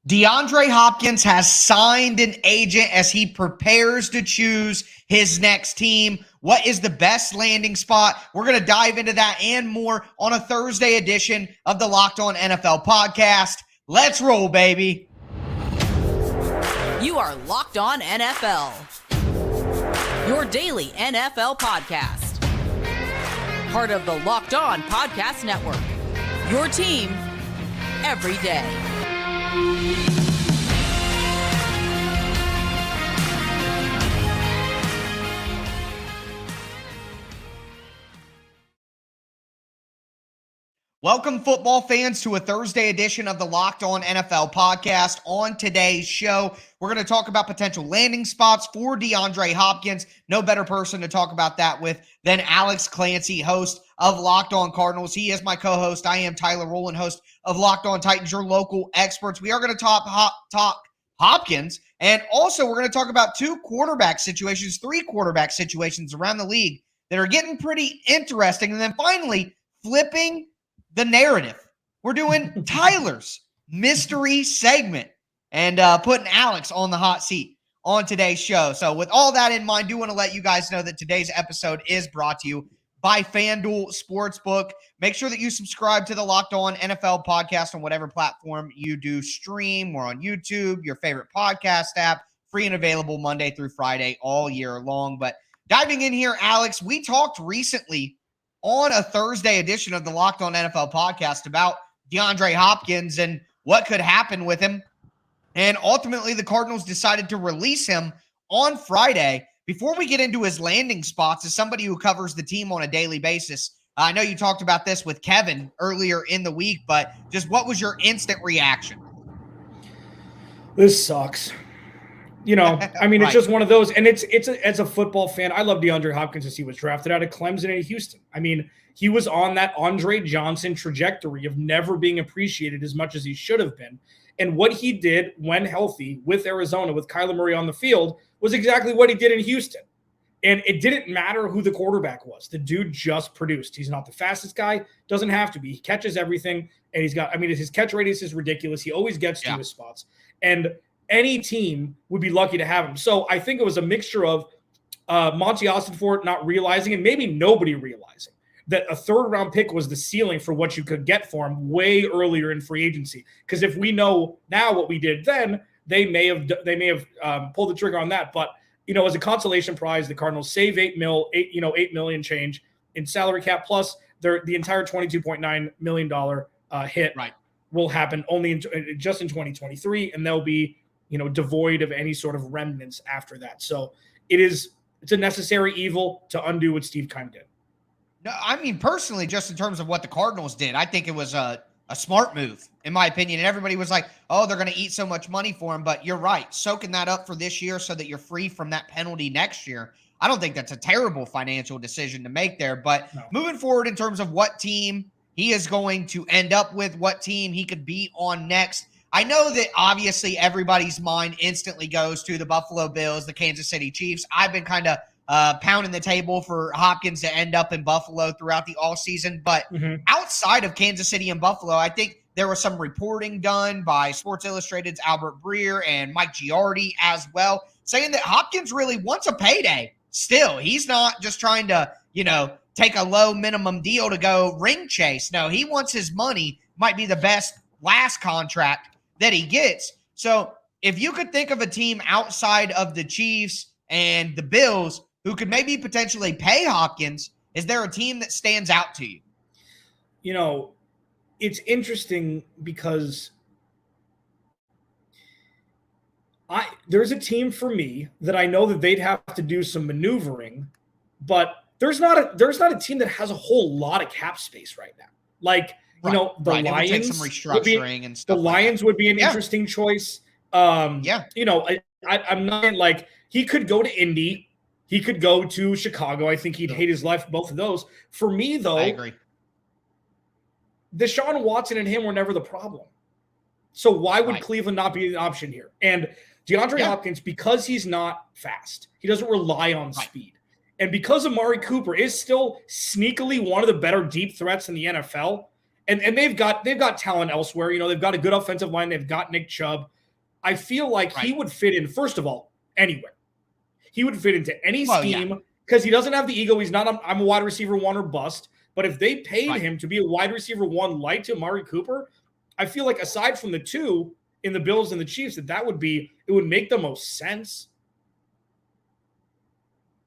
DeAndre Hopkins has signed an agent as he prepares to choose his next team. What is the best landing spot? We're going to dive into that and more on a Thursday edition of the Locked On NFL podcast. Let's roll, baby. You are Locked On NFL, your daily NFL podcast. Part of the Locked On Podcast Network, your team every day. Welcome, football fans, to a Thursday edition of the Locked On NFL podcast. On today's show, we're going to talk about potential landing spots for DeAndre Hopkins. No better person to talk about that with than Alex Clancy, host of Locked On Cardinals. He is my co-host. I am Tyler Rowland, host of Locked On Titans, your local experts. We are going to talk Hopkins, and also we're going to talk about three quarterback situations around the league that are getting pretty interesting. And then finally, flipping the narrative. We're doing Tyler's mystery segment and putting Alex on the hot seat on today's show. So with all that in mind, I do want to let you guys know that today's episode is brought to you by FanDuel Sportsbook. Make sure that you subscribe to the Locked On NFL podcast on whatever platform you do stream. Or on YouTube, your favorite podcast app, free and available Monday through Friday all year long. But diving in here, Alex, we talked recently on a Thursday edition of the Locked On NFL podcast about DeAndre Hopkins and what could happen with him. And ultimately, the Cardinals decided to release him on Friday. Before we get into his landing spots, as somebody who covers the team on a daily basis, I know you talked about this with Kevin earlier in the week, but just what was your instant reaction? This sucks. You know, I mean, It's just one of those, and it's as a football fan, I love DeAndre Hopkins as he was drafted out of Clemson and Houston. I mean, he was on that Andre Johnson trajectory of never being appreciated as much as he should have been. And what he did when healthy with Arizona, with Kyler Murray on the field, was exactly what he did in Houston. And it didn't matter who the quarterback was. The dude just produced. He's not the fastest guy, doesn't have to be. He catches everything, and his catch radius is ridiculous. He always gets to his spots. And any team would be lucky to have him. So I think it was a mixture of Monty Ossenfort not realizing, and maybe nobody realizing, that a third-round pick was the ceiling for what you could get for him way earlier in free agency. Because if we know now what we did then, they may have pulled the trigger on that. But you know, as a consolation prize, the Cardinals save $8 million change in salary cap, plus the entire $22.9 million hit will happen only just in 2023, and they'll be devoid of any sort of remnants after that. So it's a necessary evil to undo what Steve Keim did. No, I mean, personally, just in terms of what the Cardinals did, I think it was a smart move, in my opinion. And everybody was like, oh, they're going to eat so much money for him. But you're right. Soaking that up for this year so that you're free from that penalty next year, I don't think that's a terrible financial decision to make there. But moving forward in terms of what team he is going to end up with, what team he could be on next, I know that obviously everybody's mind instantly goes to the Buffalo Bills, the Kansas City Chiefs. I've been kind of pounding the table for Hopkins to end up in Buffalo throughout the all season. But outside of Kansas City and Buffalo, I think there was some reporting done by Sports Illustrated's Albert Breer and Mike Giardi as well, saying that Hopkins really wants a payday still. He's not just trying to, take a low minimum deal to go ring chase. No, he wants his money. Might be the best last contract that he gets. So if you could think of a team outside of the Chiefs and the Bills who could maybe potentially pay Hopkins, is there a team that stands out to you? It's interesting because there's a team for me that I know that they'd have to do some maneuvering, but there's not a team that has a whole lot of cap space right now. The Lions, take some restructuring and stuff. The Lions would be an interesting choice. I'm not he could go to Indy. He could go to Chicago. I think he'd hate his life, both of those. For me, though, I agree. Deshaun Watson and him were never the problem. So why would Cleveland not be an option here? And DeAndre Hopkins, because he's not fast, he doesn't rely on speed. And because Amari Cooper is still sneakily one of the better deep threats in the NFL, And they've got talent elsewhere. You know, they've got a good offensive line. They've got Nick Chubb. I feel like he would fit in, first of all, anywhere. He would fit into any scheme because he doesn't have the ego. He's not, I'm a wide receiver 1 or bust. But if they paid him to be a wide receiver 1 like to Amari Cooper, I feel like aside from the two in the Bills and the Chiefs, it would make the most sense.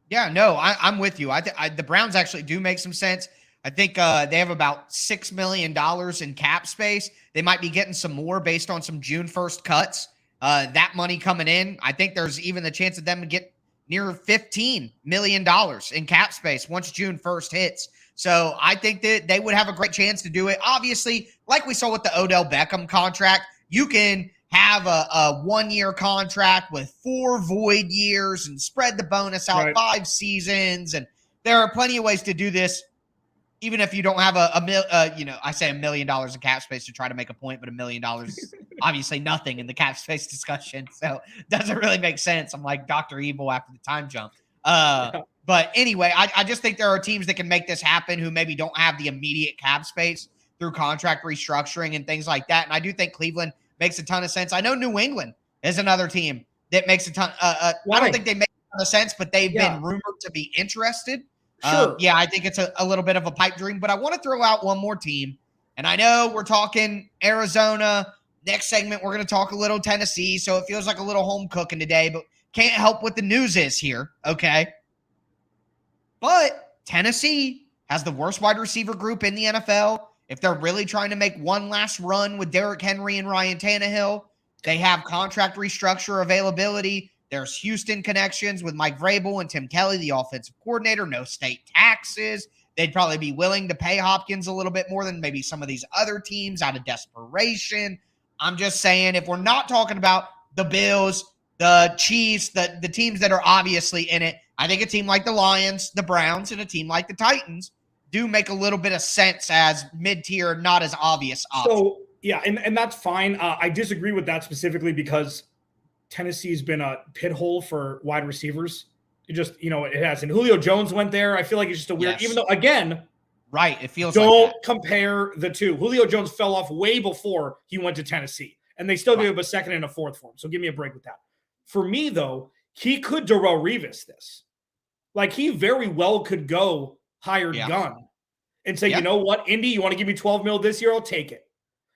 Yeah, no, I'm with you. The Browns actually do make some sense. I think they have about $6 million in cap space. They might be getting some more based on some June 1st cuts. That money coming in, I think there's even the chance of them to get near $15 million in cap space once June 1st hits. So I think that they would have a great chance to do it. Obviously, like we saw with the Odell Beckham contract, you can have a 1-year contract with 4 void years and spread the bonus out 5 seasons. And there are plenty of ways to do this, even if you don't have I say $1 million in cap space to try to make a point, but $1 million is obviously nothing in the cap space discussion. So it doesn't really make sense. I'm like Dr. Evil after the time jump. But anyway, I just think there are teams that can make this happen who maybe don't have the immediate cap space through contract restructuring and things like that. And I do think Cleveland makes a ton of sense. I know New England is another team that makes a ton. I don't think they make a ton of sense, but they've been rumored to be interested. Sure. I think it's a little bit of a pipe dream, but I want to throw out one more team. And I know we're talking Arizona. Next segment, we're going to talk a little Tennessee. So it feels like a little home cooking today, but can't help what the news is here. Okay. But Tennessee has the worst wide receiver group in the NFL. If they're really trying to make one last run with Derrick Henry and Ryan Tannehill, they have contract restructure availability. There's Houston connections with Mike Vrabel and Tim Kelly, the offensive coordinator. No state taxes. They'd probably be willing to pay Hopkins a little bit more than maybe some of these other teams out of desperation. I'm just saying, if we're not talking about the Bills, the Chiefs, the teams that are obviously in it, I think a team like the Lions, the Browns, and a team like the Titans do make a little bit of sense as mid-tier, not as obvious options. So, yeah, and that's fine. I disagree with that specifically because Tennessee's been a pit hole for wide receivers. It just, it has. And Julio Jones went there. I feel like it's just a weird, even though, again, it feels don't like that. Compare the two. Julio Jones fell off way before he went to Tennessee, and they still gave him a second and a fourth for him. So give me a break with that. For me, though, he could Darrelle Revis this. Like, he very well could go hired gun and say, you know what, Indy, you want to give me $12 million this year? I'll take it.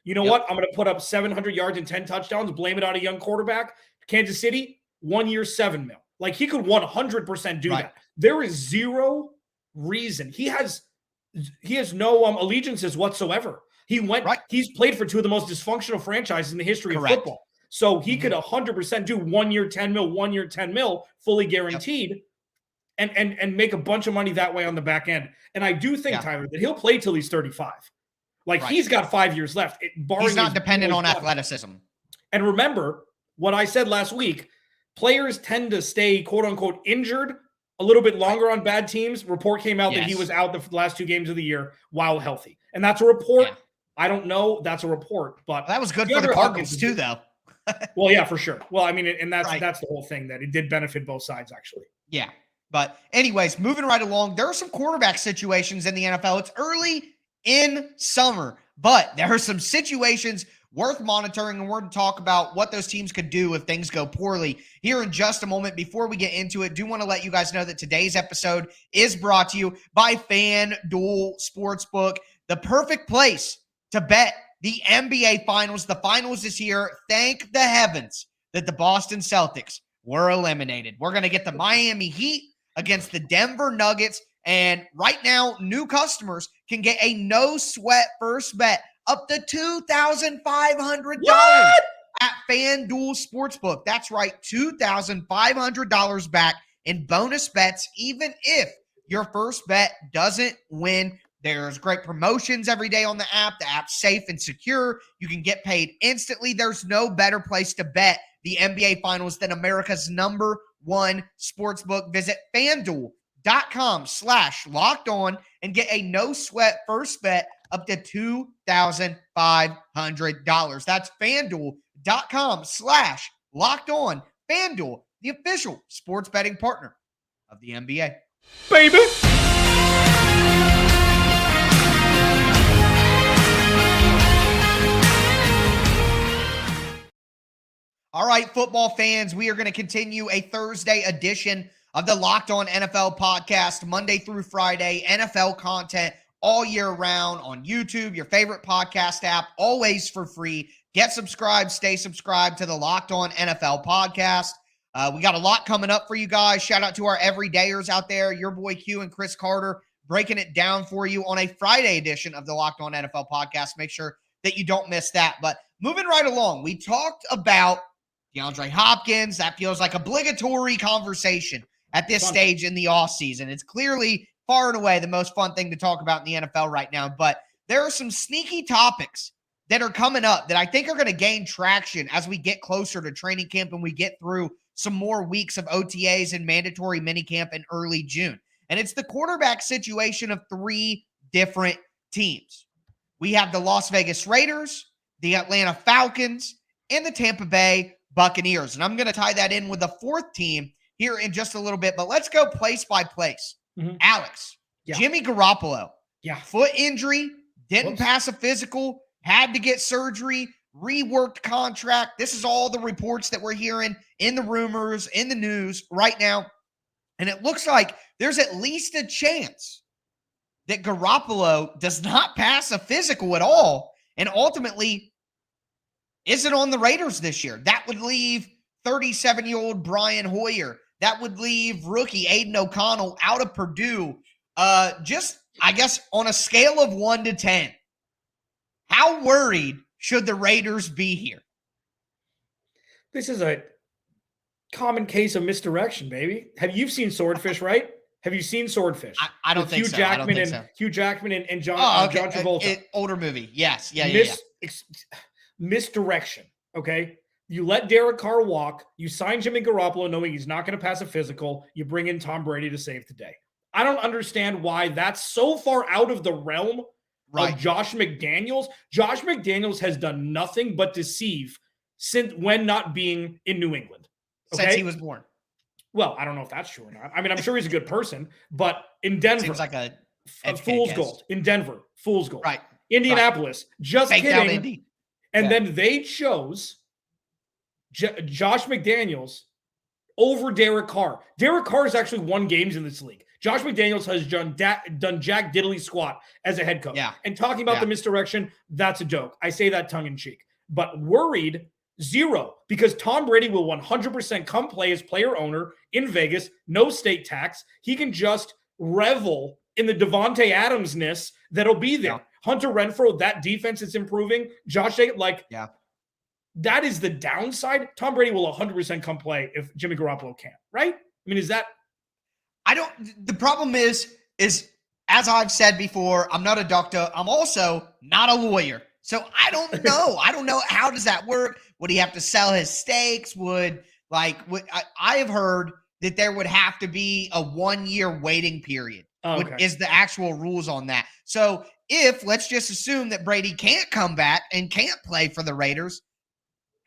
You know what? I'm going to put up 700 yards and 10 touchdowns, blame it on a young quarterback. Kansas City, 1 year, $7 million. Like, he could 100% do that. There is zero reason. He has no allegiances whatsoever. He's played for two of the most dysfunctional franchises in the history of football. So he could 100% do 1 year, $10 million, 1 year, $10 million, fully guaranteed. And make a bunch of money that way on the back end. And I do think, Tyler, that he'll play till he's 35. Like, he's got 5 years left. He's not dependent on athleticism. And remember what I said last week, players tend to stay, quote unquote, injured a little bit longer on bad teams. Report came out that he was out the last 2 games of the year while healthy. And that's a report. Yeah. I don't know. That's a report. But that was good for the Cardinals too, though. Well, yeah, for sure. Well, I mean, and that's the whole thing, that it did benefit both sides, actually. Yeah. But anyways, moving right along, there are some quarterback situations in the NFL. It's early in summer, but there are some situations worth monitoring, and we're going to talk about what those teams could do if things go poorly here in just a moment. Before we get into it, do want to let you guys know that today's episode is brought to you by FanDuel Sportsbook, the perfect place to bet the NBA Finals. The Finals is here. Thank the heavens that the Boston Celtics were eliminated. We're going to get the Miami Heat against the Denver Nuggets. And right now, new customers can get a no-sweat first bet up to $2,500 at FanDuel Sportsbook. That's right, $2,500 back in bonus bets, even if your first bet doesn't win. There's great promotions every day on the app. The app's safe and secure. You can get paid instantly. There's no better place to bet the NBA Finals than America's #1 sportsbook. Visit FanDuel.com/lockedon and get a no-sweat first bet up to $2,500. That's FanDuel.com/lockedon. FanDuel, the official sports betting partner of the NBA. Baby! All right, football fans, we are going to continue a Thursday edition of the Locked On NFL podcast, Monday through Friday, NFL content all year round on YouTube, your favorite podcast app, always for free. Get subscribed, stay subscribed to the Locked On NFL podcast. We got a lot coming up for you guys. Shout out to our everydayers out there, your boy Q and Chris Carter, breaking it down for you on a Friday edition of the Locked On NFL podcast. Make sure that you don't miss that. But moving right along, we talked about DeAndre Hopkins. That feels like obligatory conversation at this stage in the offseason. It's clearly far and away the most fun thing to talk about in the NFL right now. But there are some sneaky topics that are coming up that I think are going to gain traction as we get closer to training camp and we get through some more weeks of OTAs and mandatory minicamp in early June. And it's the quarterback situation of three different teams. We have the Las Vegas Raiders, the Atlanta Falcons, and the Tampa Bay Buccaneers. And I'm going to tie that in with the fourth team here in just a little bit, but let's go place by place. Alex, Jimmy Garoppolo, foot injury, didn't pass a physical, had to get surgery, reworked contract. This is all the reports that we're hearing in the rumors, in the news right now. And it looks like there's at least a chance that Garoppolo does not pass a physical at all and ultimately isn't on the Raiders this year. That would leave 37-year-old Brian Hoyer. That would leave rookie Aiden O'Connell out of Purdue. Just, I guess, on a scale of 1 to 10, how worried should the Raiders be here? This is a common case of misdirection, baby. You've seen Swordfish, right? Have you seen Swordfish? I don't think so. Hugh Jackman and John Travolta. Older movie. Yes. Misdirection. Okay. You let Derek Carr walk. You sign Jimmy Garoppolo knowing he's not going to pass a physical. You bring in Tom Brady to save the day. I don't understand why that's so far out of the realm of Josh McDaniels. Josh McDaniels has done nothing but deceive since when not being in New England. Okay? Since he was born. Well, I don't know if that's true or not. I mean, I'm sure he's a good person, but in Denver, seems like a fool's gold. In Denver, fool's gold. Right. Indianapolis, just Baked kidding. And then they chose Josh McDaniels over Derek Carr. Derek Carr has actually won games in this league. Josh McDaniels has done Jack Diddley squat as a head coach. Yeah. And talking about the misdirection, that's a joke. I say that tongue in cheek. But worried, zero, because Tom Brady will 100% come play as player owner in Vegas, no state tax. He can just revel in the Devontae Adams-ness that'll be there. Yeah. Hunter Renfrow, that defense is improving. That is the downside. Tom Brady will 100% come play if Jimmy Garoppolo can't, right? I mean, the problem is as I've said before, I'm not a doctor. I'm also not a lawyer. So I don't know. I don't know. How does that work? Would he have to sell his stakes? I have heard that there would have to be a 1-year waiting period. Is the actual rules on that. So if, let's just assume that Brady can't come back and can't play for the Raiders,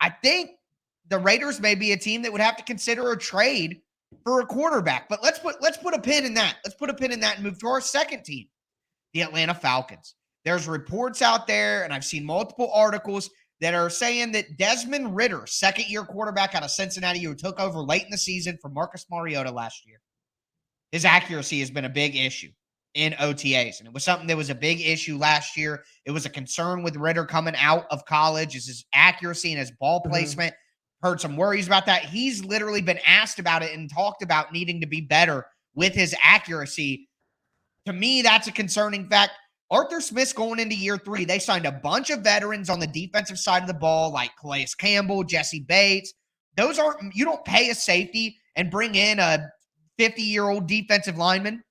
I think the Raiders may be a team that would have to consider a trade for a quarterback. But let's put a pin in that. Let's put a pin in that and move to our second team, the Atlanta Falcons. There's reports out there, and I've seen multiple articles that are saying that Desmond Ridder, second-year quarterback out of Cincinnati who took over late in the season from Marcus Mariota last year, his accuracy has been a big issue in OTAs. And it was something that was a big issue last year. It was a concern with Ridder coming out of college, is his accuracy and his ball placement. Heard some worries about that. He's literally been asked about it and talked about needing to be better with his accuracy. To me, that's a concerning fact. Arthur Smith's going into year 3. They signed a bunch of veterans on the defensive side of the ball, like Calais Campbell, Jesse Bates. You don't pay a safety and bring in a 50-year-old defensive lineman.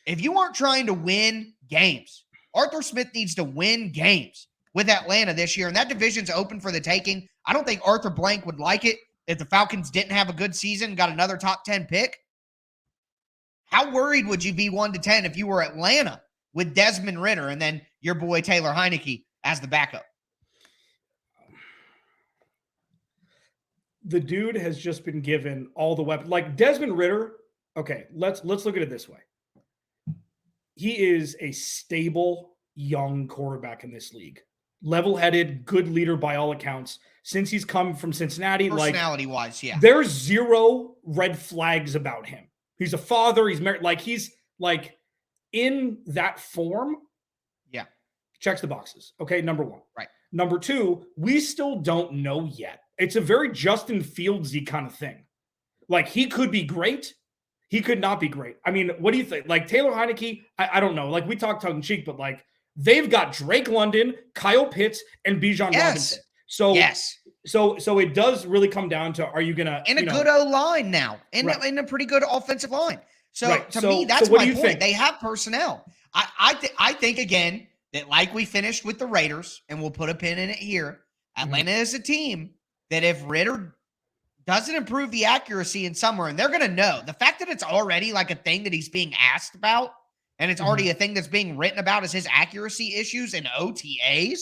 If you aren't trying to win games, Arthur Smith needs to win games with Atlanta this year, and that division's open for the taking. I don't think Arthur Blank would like it if the Falcons didn't have a good season, got another top 10 pick. How worried would you be 1 to 10 if you were Atlanta with Desmond Ridder and then your boy Taylor Heineke as the backup? The dude has just been given all the weapons. Like Desmond Ridder, okay, let's look at it this way. He is a stable young quarterback in this league. level-headed, good leader by all accounts. Since he's come from Cincinnati, personality-wise, yeah. There's zero red flags about him. He's a father. He's married. He's in that form. Yeah. Checks the boxes. Okay, number one. Right. Number two, we still don't know yet. It's a very Justin Fields-y kind of thing. He could be great. He could not be great. I mean, what do you think? Taylor Heineke, I don't know. We talk tongue-in-cheek, but they've got Drake London, Kyle Pitts, and Bijan Robinson. So yes. So it does really come down to, are you gonna in a good O-line now, in a pretty good offensive line. So right. to me, that's my point. Think? They have personnel. I think again that we finished with the Raiders, and we'll put a pin in it here. Atlanta is a team that if Ritter doesn't improve the accuracy in somewhere, and they're going to know the fact that it's already a thing that he's being asked about, and it's already a thing that's being written about as his accuracy issues in OTAs.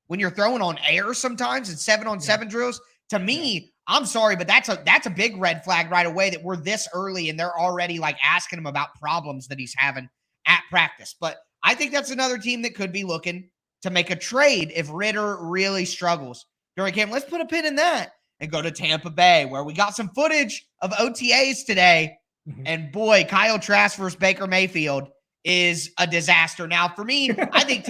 When you're throwing on air sometimes in 7-on-7 drills, to me, I'm sorry, but that's a big red flag right away that we're this early and they're already asking him about problems that he's having at practice. But I think that's another team that could be looking to make a trade if Ritter really struggles during camp. Let's put a pin in that and go to Tampa Bay, where we got some footage of OTAs today. And boy, Kyle Trask versus Baker Mayfield is a disaster. Now, for me, I think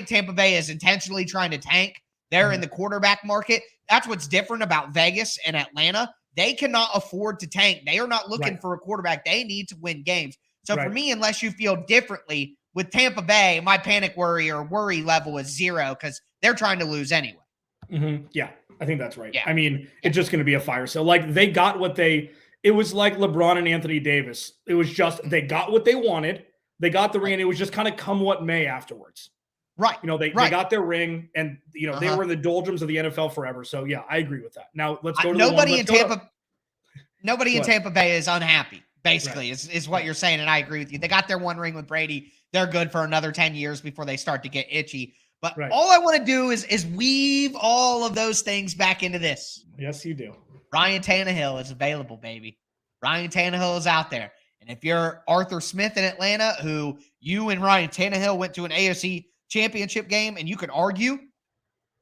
Tampa Bay is intentionally trying to tank. They're in the quarterback market. That's what's different about Vegas and Atlanta. They cannot afford to tank. They are not looking for a quarterback. They need to win games. So for me, unless you feel differently with Tampa Bay, my panic worry level is 0 because they're trying to lose anyway. Yeah, I think that's right. Yeah. I mean, it's just going to be a fire sale. They got what it was like LeBron and Anthony Davis. It was just, they got what they wanted. They got the ring, and it was just kind of come what may afterwards. Right. They got their ring, and they were in the doldrums of the NFL forever. So yeah, I agree with that. Now let's go to nobody in Tampa Bay is unhappy. Basically, is what you're saying, and I agree with you. They got their one ring with Brady. They're good for another 10 years before they start to get itchy. But all I want to do is weave all of those things back into this. Yes, you do. Ryan Tannehill is available, baby. Ryan Tannehill is out there. And if you're Arthur Smith in Atlanta, who you and Ryan Tannehill went to an AFC championship game, and you could argue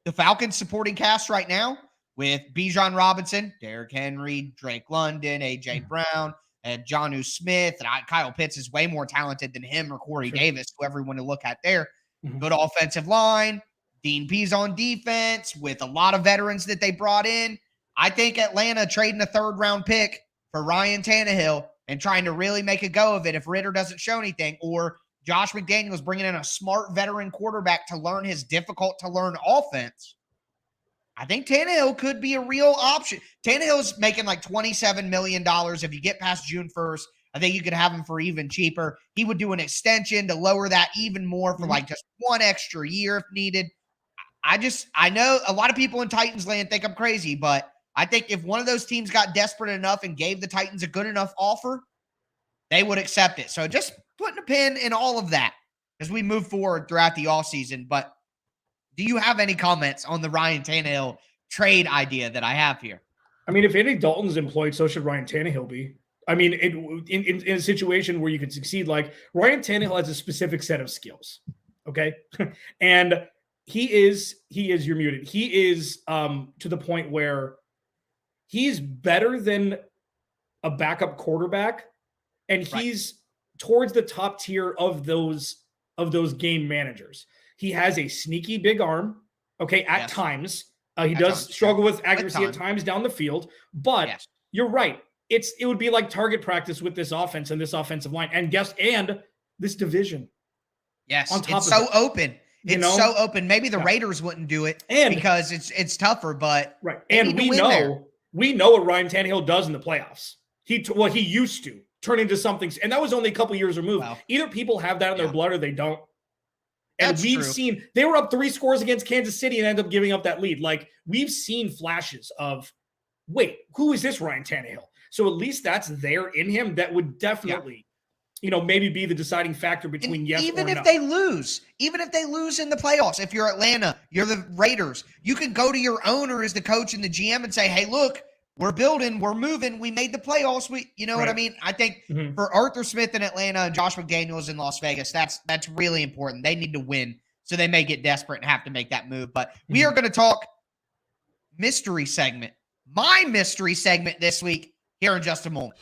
the Falcons supporting cast right now with Bijan Robinson, Derrick Henry, Drake London, A.J. Brown, and Jonnu Smith, and Kyle Pitts is way more talented than him or Corey Davis, whoever you want to look at there. Good offensive line, Dean Pease on defense with a lot of veterans that they brought in. I think Atlanta trading a third-round pick for Ryan Tannehill and trying to really make a go of it if Ritter doesn't show anything, or Josh McDaniels bringing in a smart veteran quarterback to learn his difficult-to-learn offense, I think Tannehill could be a real option. Tannehill's making $27 million. If you get past June 1st, I think you could have him for even cheaper. He would do an extension to lower that even more for just one extra year if needed. I know a lot of people in Titans land think I'm crazy, but I think if one of those teams got desperate enough and gave the Titans a good enough offer, they would accept it. So just putting a pin in all of that as we move forward throughout the offseason. But do you have any comments on the Ryan Tannehill trade idea that I have here? I mean, if Andy Dalton's employed, so should Ryan Tannehill be. I mean, in a situation where you could succeed, Ryan Tannehill has a specific set of skills, okay? And he is, you're muted. He is to the point where he's better than a backup quarterback, and he's towards the top tier of those game managers. He has a sneaky big arm, okay, at times. He does struggle with accuracy at times down the field, but you're right. It would be like target practice with this offense and this offensive line and this division. Yes, it's so open. It's so open. Maybe the Raiders wouldn't do it because it's tougher, but and we know what Ryan Tannehill does in the playoffs. He used to turn into something, and that was only a couple years removed. Wow. Either people have that in their blood or they don't. And we've seen they were up 3 scores against Kansas City and ended up giving up that lead. We've seen flashes of, wait, who is this Ryan Tannehill? So at least that's there in him. That would definitely, maybe be the deciding factor between yes or no. Even if they lose in the playoffs, if you're Atlanta, you're the Raiders, you can go to your owner as the coach and the GM and say, hey, look, we're building, we're moving, we made the playoffs. You know what I mean? I think for Arthur Smith in Atlanta and Josh McDaniels in Las Vegas, that's really important. They need to win So they may get desperate and have to make that move. But we are going to talk mystery segment. My mystery segment this week here in just a moment.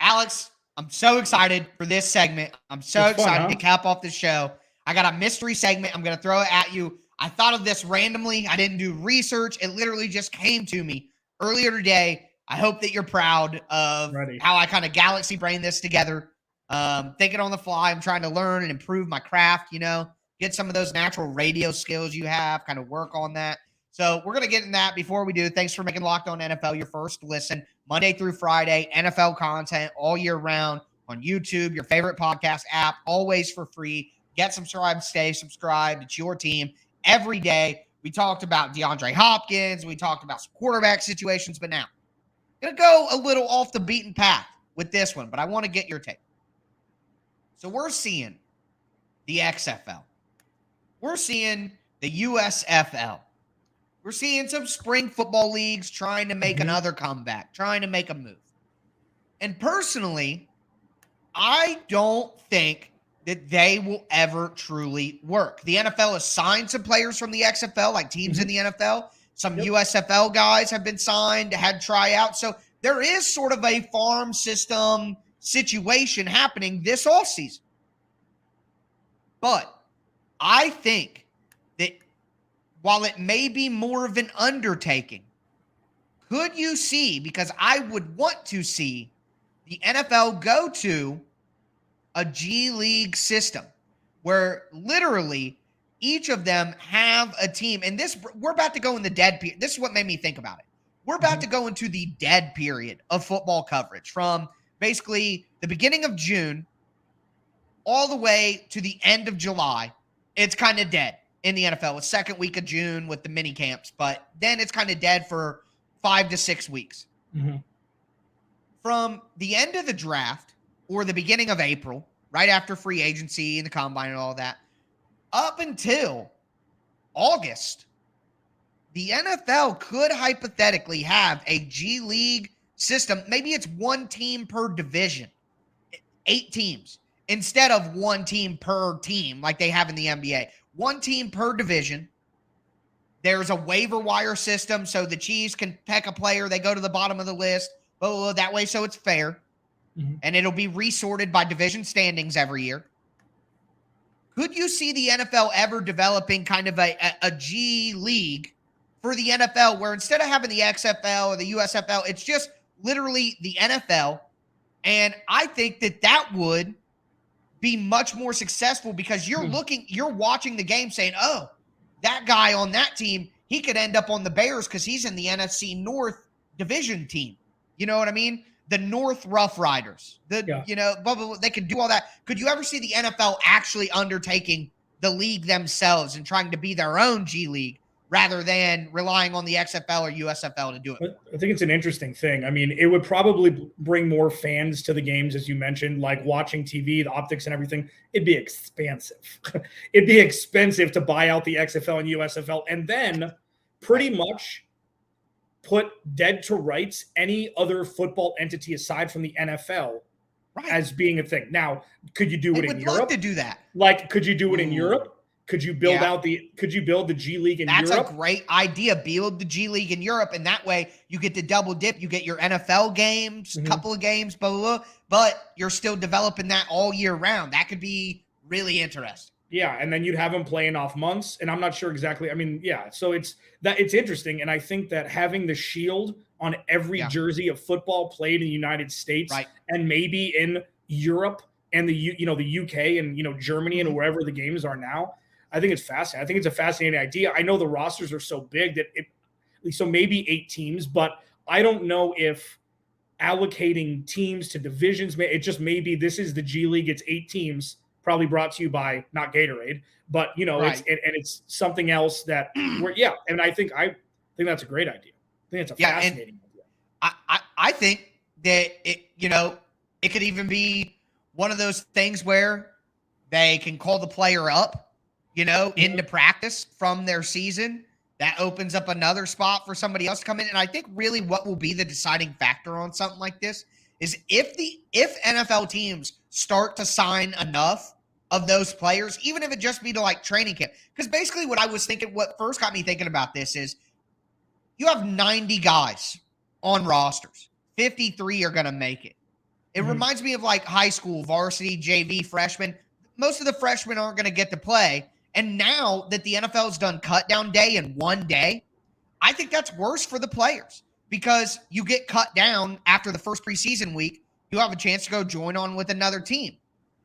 Alex, I'm so excited for this segment. I'm so excited to cap off the show. I got a mystery segment. I'm going to throw it at you. I thought of this randomly. I didn't do research. It literally just came to me earlier today. I hope that you're proud of how I kind of galaxy brain this together. Thinking on the fly. I'm trying to learn and improve my craft, get some of those natural radio skills you have, kind of work on that. So we're going to get in that. Before we do, thanks for making Locked On NFL your first listen. Monday through Friday, NFL content all year round on YouTube, your favorite podcast app, always for free. Get subscribed, stay subscribed. It's your team every day. We talked about DeAndre Hopkins. We talked about some quarterback situations, but now I'm going to go a little off the beaten path with this one, but I want to get your take. So we're seeing the XFL. We're seeing the USFL. We're seeing some spring football leagues trying to make another comeback, trying to make a move. And personally, I don't think that they will ever truly work. The NFL has signed some players from the XFL, like teams in the NFL. Some USFL guys have been signed, had tryouts. So there is sort of a farm system situation happening this offseason. But I think that while it may be more of an undertaking, could you see, because I would want to see the NFL go to a G League system where literally each of them have a team. And this, we're about to go in the dead period. This is what made me think about it. We're about to go into the dead period of football coverage from basically the beginning of June all the way to the end of July. It's kind of dead in the NFL. It's second week of June with the mini camps, but then it's kind of dead for 5 to 6 weeks. From the end of the draft or the beginning of April, right after free agency and the combine and all that, up until August, the NFL could hypothetically have a G League system. Maybe it's one team per division, 8 teams, instead of one team per team like they have in the NBA. One team per division. There's a waiver wire system, so the Chiefs can pick a player. They go to the bottom of the list, that way, so it's fair. And it'll be resorted by division standings every year. Could you see the NFL ever developing kind of a G League for the NFL where instead of having the XFL or the USFL, it's just literally the NFL? And I think that would be much more successful because you're watching the game saying, oh, that guy on that team, he could end up on the Bears because he's in the NFC North division team. You know what I mean? The North Rough Riders. They could do all that. Could you ever see the NFL actually undertaking the league themselves and trying to be their own G League rather than relying on the XFL or USFL to do it? I think it's an interesting thing. I mean, it would probably bring more fans to the games, as you mentioned, like watching TV, the optics and everything. It'd be expensive. It'd be expensive to buy out the XFL and USFL and then pretty much put dead to rights any other football entity aside from the NFL as being a thing. Now, could you do it in Europe? Love to do that. Like, could you do it in Europe? Could you build could you build the G League in Europe? That's a great idea. Build the G League in Europe, and that way you get to double dip. You get your NFL games, a couple of games, but you're still developing that all year round. That could be really interesting. Yeah, and then you'd have them playing off months, and I'm not sure exactly. I mean, so it's interesting, and I think that having the shield on every jersey of football played in the United States and maybe in Europe and the UK and Germany and wherever the games are now, I think it's fascinating. I think it's a fascinating idea. I know the rosters are so big that so maybe 8 teams, but I don't know if allocating teams to divisions, it just maybe this is the G League. It's 8 teams. Probably brought to you by not Gatorade, but it's something else that and I think that's a great idea. I think it's a fascinating idea. I think that it could even be one of those things where they can call the player up, into practice from their season that opens up another spot for somebody else to come in. And I think really what will be the deciding factor on something like this is if NFL teams start to sign enough of those players, even if it just be to like training camp. Because basically what I was thinking, what first got me thinking about this is you have 90 guys on rosters. 53 are going to make it. It reminds me of like high school, varsity, JV, freshmen. Most of the freshmen aren't going to get to play. And now that the NFL's done cut down day in one day, I think that's worse for the players because you get cut down after the first preseason week. You have a chance to go join on with another team.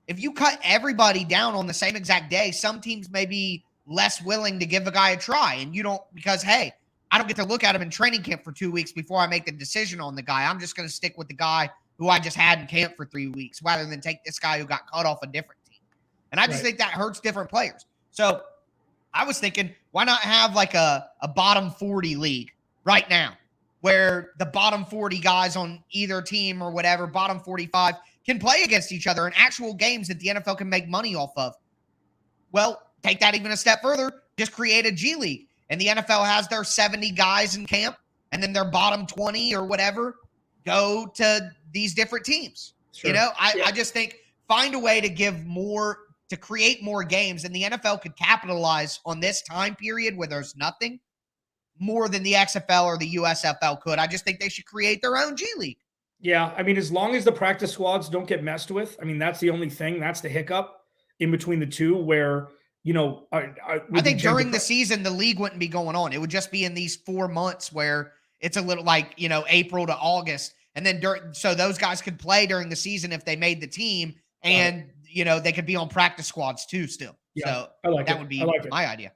If you cut everybody down on the same exact day, some teams may be less willing to give a guy a try. And you don't, because, hey, I don't get to look at him in training camp for 2 weeks before I make the decision on the guy. I'm just going to stick with the guy who I just had in camp for 3 weeks rather than take this guy who got cut off a different team. And I just think that hurts different players. So I was thinking, why not have like a bottom 40 league right now where the bottom 40 guys on either team or whatever, bottom 45, can play against each other in actual games that the NFL can make money off of. Well, take that even a step further, just create a G League. And the NFL has their 70 guys in camp, and then their bottom 20 or whatever go to these different teams. Sure. You know, I just think find a way to give more, to create more games, and the NFL could capitalize on this time period where there's nothing more than the XFL or the USFL could. I just think they should create their own G League. Yeah, I mean, as long as the practice squads don't get messed with, I mean, that's the only thing. That's the hiccup in between the two where, you know, I think during the season, the league wouldn't be going on. It would just be in these 4 months where it's a little like, you know, April to August. And then so those guys could play during the season if they made the team, and, you know, they could be on practice squads too still. Yeah, so I like that it. would be my idea.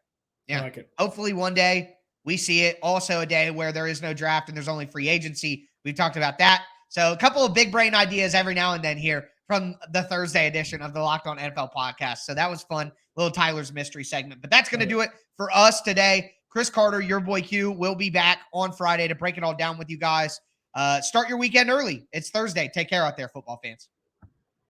Yeah. I like it. Hopefully one day we see it. Also a day where there is no draft and there's only free agency. We've talked about that. So a couple of big brain ideas every now and then here from the Thursday edition of the Locked On NFL podcast. So that was fun. Little Tyler's mystery segment. But that's going to do it for us today. Chris Carter, your boy Q, will be back on Friday to break it all down with you guys. Start your weekend early. It's Thursday. Take care out there, football fans.